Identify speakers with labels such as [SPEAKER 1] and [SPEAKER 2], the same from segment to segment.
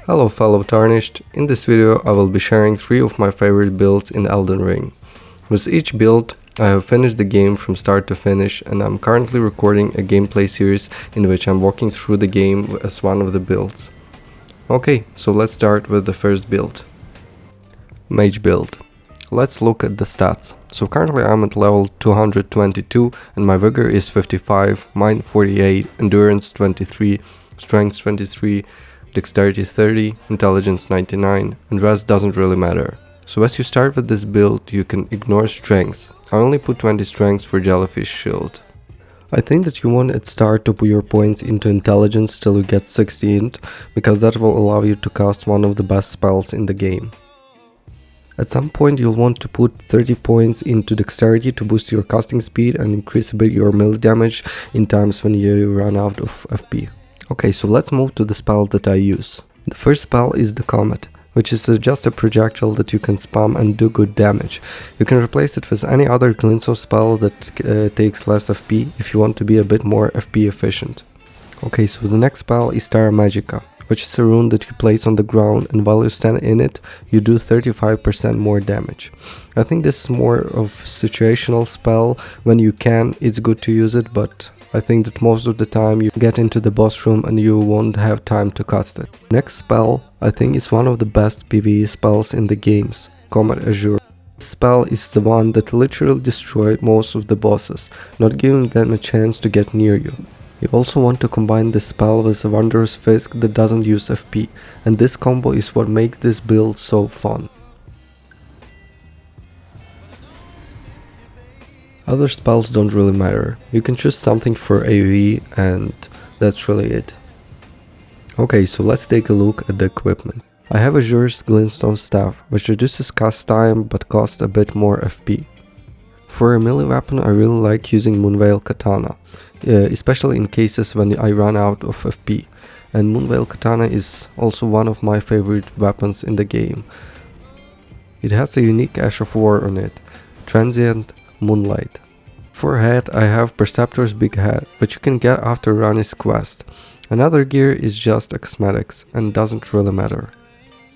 [SPEAKER 1] Hello fellow Tarnished, in this video I will be sharing 3 of my favorite builds in Elden Ring. With each build, I have finished the game from start to finish and I'm currently recording a gameplay series in which I'm walking through the game as one of the builds. Okay, so let's start with the first build. Mage build. Let's look at the stats. So currently I'm at level 222 and my vigor is 55, mind 48, endurance 23, strength 23, dexterity 30, intelligence 99, and rest doesn't really matter. So as you start with this build, you can ignore strengths. I only put 20 strengths for Jellyfish Shield. I think that you want at start to put your points into intelligence till you get 60 int, because that will allow you to cast one of the best spells in the game. At some point you'll want to put 30 points into dexterity to boost your casting speed and increase a bit your melee damage in times when you run out of FP. Okay, so let's move to the spell that I use. The first spell is the Comet, which is just a projectile that you can spam and do good damage. You can replace it with any other Glinso spell that takes less FP if you want to be a bit more FP efficient. Okay, so the next spell is Terra Magica, which is a rune that you place on the ground and while you stand in it, you do 35% more damage. I think this is more of a situational spell. When you can, it's good to use it, but I think that most of the time you get into the boss room and you won't have time to cast it. Next spell, I think is one of the best PvE spells in the games, Comet Azure. This spell is the one that literally destroyed most of the bosses, not giving them a chance to get near you. You also want to combine this spell with a Wondrous Fisk that doesn't use FP, and this combo is what makes this build so fun. Other spells don't really matter. You can choose something for AoE and that's really it. Okay, so let's take a look at the equipment. I have Azure's Glintstone Staff, which reduces cast time but costs a bit more FP. For a melee weapon I really like using Moonveil Katana, especially in cases when I run out of FP. And Moonveil Katana is also one of my favorite weapons in the game. It has a unique Ash of War on it, Transient Moonlight. For head I have Perceptor's Big Head, which you can get after Rani's quest. Another gear is just cosmetics and doesn't really matter.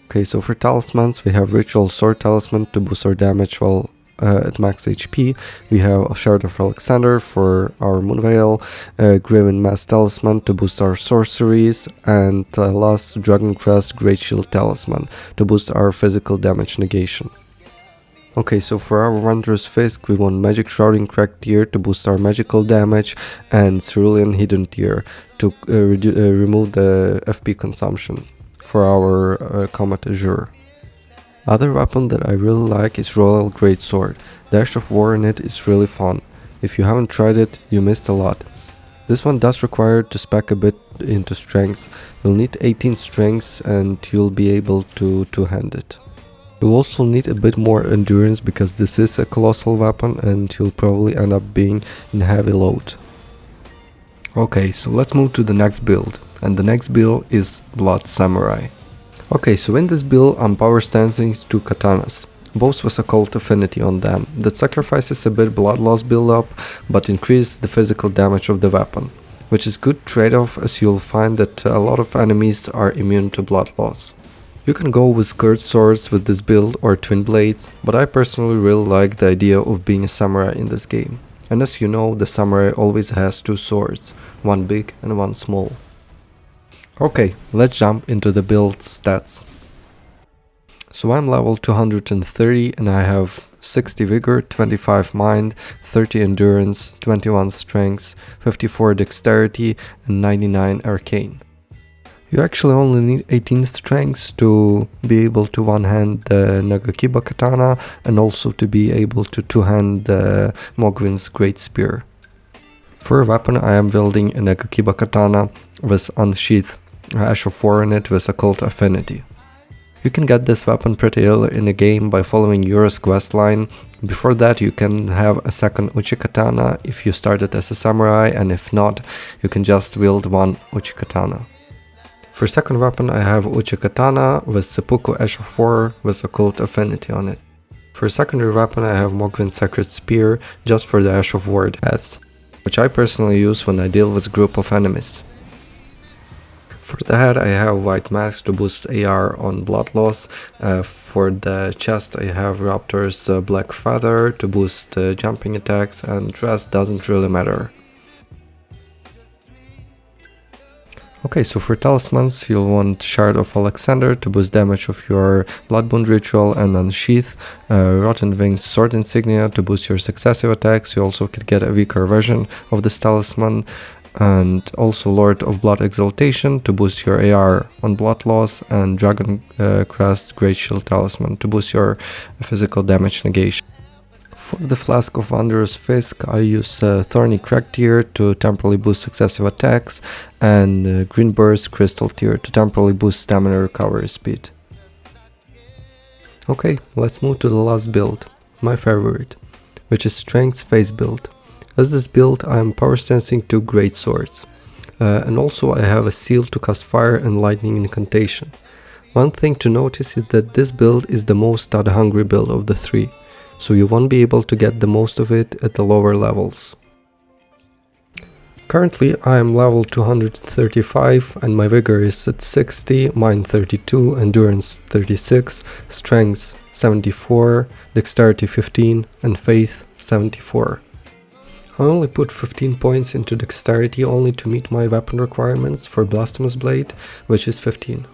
[SPEAKER 1] Okay, so for talismans we have Ritual Sword Talisman to boost our damage while at max HP. We have a Shard of Alexander for our Moonveil, Graven Mask Talisman to boost our sorceries, and last Dragon Crest Great Shield Talisman to boost our physical damage negation. Okay, so for our Wondrous Fisk we want Magic Shrouding Cracked Tear to boost our magical damage and Cerulean Hidden Tear to remove the FP consumption for our Comet Azure. Other weapon that I really like is Royal Greatsword. The Ash of War in it is really fun. If you haven't tried it, you missed a lot. This one does require to spec a bit into strength. You'll need 18 strengths and you'll be able to two-hand it. You'll also need a bit more endurance because this is a colossal weapon and you'll probably end up being in heavy load. Okay, so let's move to the next build. And the next build is Blood Samurai. Okay, so in this build I'm power stancing 2 katanas, both with occult affinity on them, that sacrifices a bit blood loss build-up but increases the physical damage of the weapon, which is good trade-off as you'll find that a lot of enemies are immune to blood loss. You can go with curved swords with this build or twin blades, but I personally really like the idea of being a samurai in this game. And as you know, the samurai always has 2 swords, one big and one small. Okay, let's jump into the build stats. So I'm level 230 and I have 60 vigor, 25 mind, 30 endurance, 21 strength, 54 dexterity and 99 arcane. You actually only need 18 strengths to be able to one-hand the Nagakiba Katana and also to be able to two-hand the Mogwin's Great Spear. For a weapon I am building a Nagakiba Katana with Unsheath Ash of War in it with Occult Affinity. You can get this weapon pretty early in the game by following Yura's questline. Before that you can have a second Uchi Katana if you started as a samurai, and if not, you can just wield one Uchi Katana. For second weapon I have Uchi Katana with Seppuku Ash of War with Occult Affinity on it. For secondary weapon I have Mogwin's Sacred Spear just for the Ash of War it has, which I personally use when I deal with a group of enemies. For the head I have White Mask to boost AR on blood loss. For the chest I have Raptor's Black Feather to boost jumping attacks, and dress doesn't really matter. Okay, so for talismans you'll want Shard of Alexander to boost damage of your Bloodbound Ritual and Unsheath, Rotten Winged Sword Insignia to boost your successive attacks. You also could get a weaker version of this talisman, and also Lord of Blood Exaltation to boost your AR on blood loss, and Dragon Crest Great Shield Talisman to boost your physical damage negation. For the Flask of Wondrous Fisk I use Thorny Crack Tear to temporarily boost successive attacks, and Green Burst Crystal Tear to temporarily boost stamina recovery speed. Okay, let's move to the last build, my favorite, which is Strength's Phase build. As this build I am power sensing 2 great swords, and also I have a seal to cast fire and lightning incantation. One thing to notice is that this build is the most stat hungry build of the 3, so you won't be able to get the most of it at the lower levels. Currently I am level 235 and my vigor is at 60, mind 32, endurance 36, strength 74, dexterity 15 and faith 74. I only put 15 points into dexterity only to meet my weapon requirements for Blasphemous Blade, which is 15.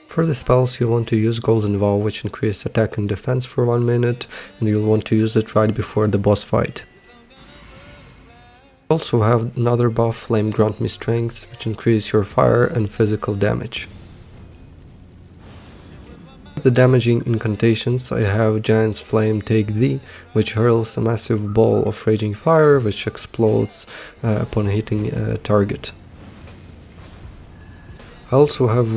[SPEAKER 1] For the spells you want to use Golden Vow, which increases attack and defense for 1 minute, and you'll want to use it right before the boss fight. I also have another buff, Flame Grant Me Strength, which increases your fire and physical damage. For the damaging incantations I have Giant's Flame Take Thee, which hurls a massive ball of raging fire which explodes upon hitting a target. I also have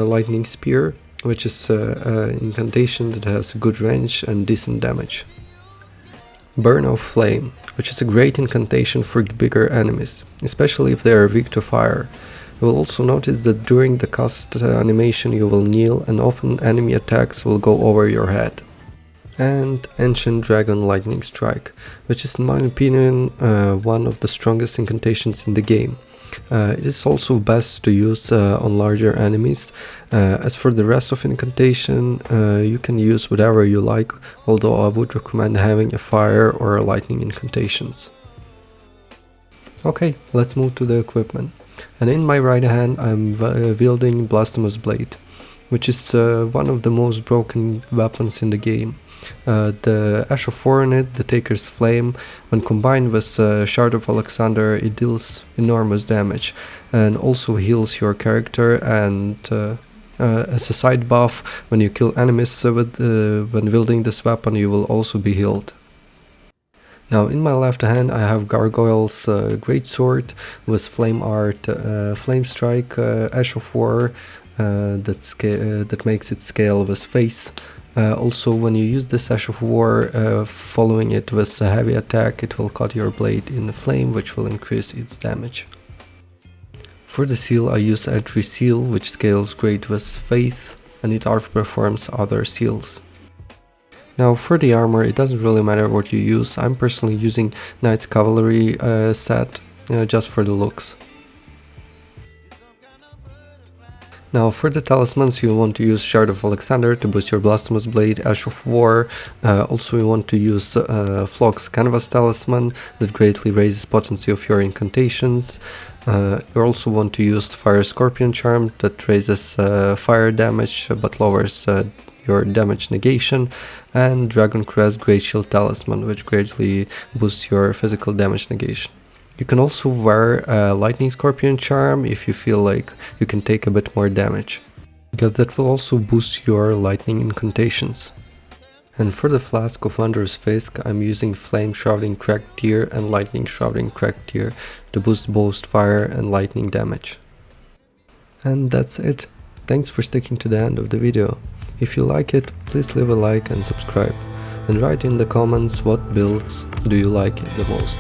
[SPEAKER 1] Lightning Spear, which is an incantation that has good range and decent damage. Burn of Flame, which is a great incantation for bigger enemies, especially if they are weak to fire. You will also notice that during the cast animation you will kneel and often enemy attacks will go over your head. And Ancient Dragon Lightning Strike, which is in my opinion one of the strongest incantations in the game. It is also best to use on larger enemies. As for the rest of incantation, you can use whatever you like, although I would recommend having a fire or a lightning incantations. Okay, let's move to the equipment. And in my right hand I'm wielding Blasphemous Blade, which is one of the most broken weapons in the game. The Ash of War in it, the Taker's Flame, when combined with Shard of Alexander, it deals enormous damage and also heals your character, and as a side buff, when you kill enemies when wielding this weapon you will also be healed. Now in my left hand I have Gargoyle's Great Sword with Flame Art, Flame Strike, Ash of War that makes it scale with face. Also when you use this Ash of War, following it with a heavy attack, it will cut your blade in the flame, which will increase its damage. For the seal I use Edry Seal, which scales great with faith and it outperforms other seals. Now for the armor it doesn't really matter what you use, I'm personally using Knight's Cavalry set just for the looks. Now for the talismans you want to use Shard of Alexander to boost your Blasphemous Blade, Ash of War. Also you want to use Flock's Canvas Talisman that greatly raises potency of your incantations. You also want to use Fire Scorpion Charm that raises fire damage but lowers your damage negation, and Dragon Crest Great Shield Talisman, which greatly boosts your physical damage negation. You can also wear a Lightning Scorpion Charm if you feel like you can take a bit more damage, because that will also boost your lightning incantations. And for the Flask of Wondrous Fisk I'm using Flame Shrouding Cracked Tear and Lightning Shrouding Cracked Tear to boost both fire and lightning damage. And that's it. Thanks for sticking to the end of the video. If you like it, please leave a like and subscribe, and write in the comments what builds do you like the most.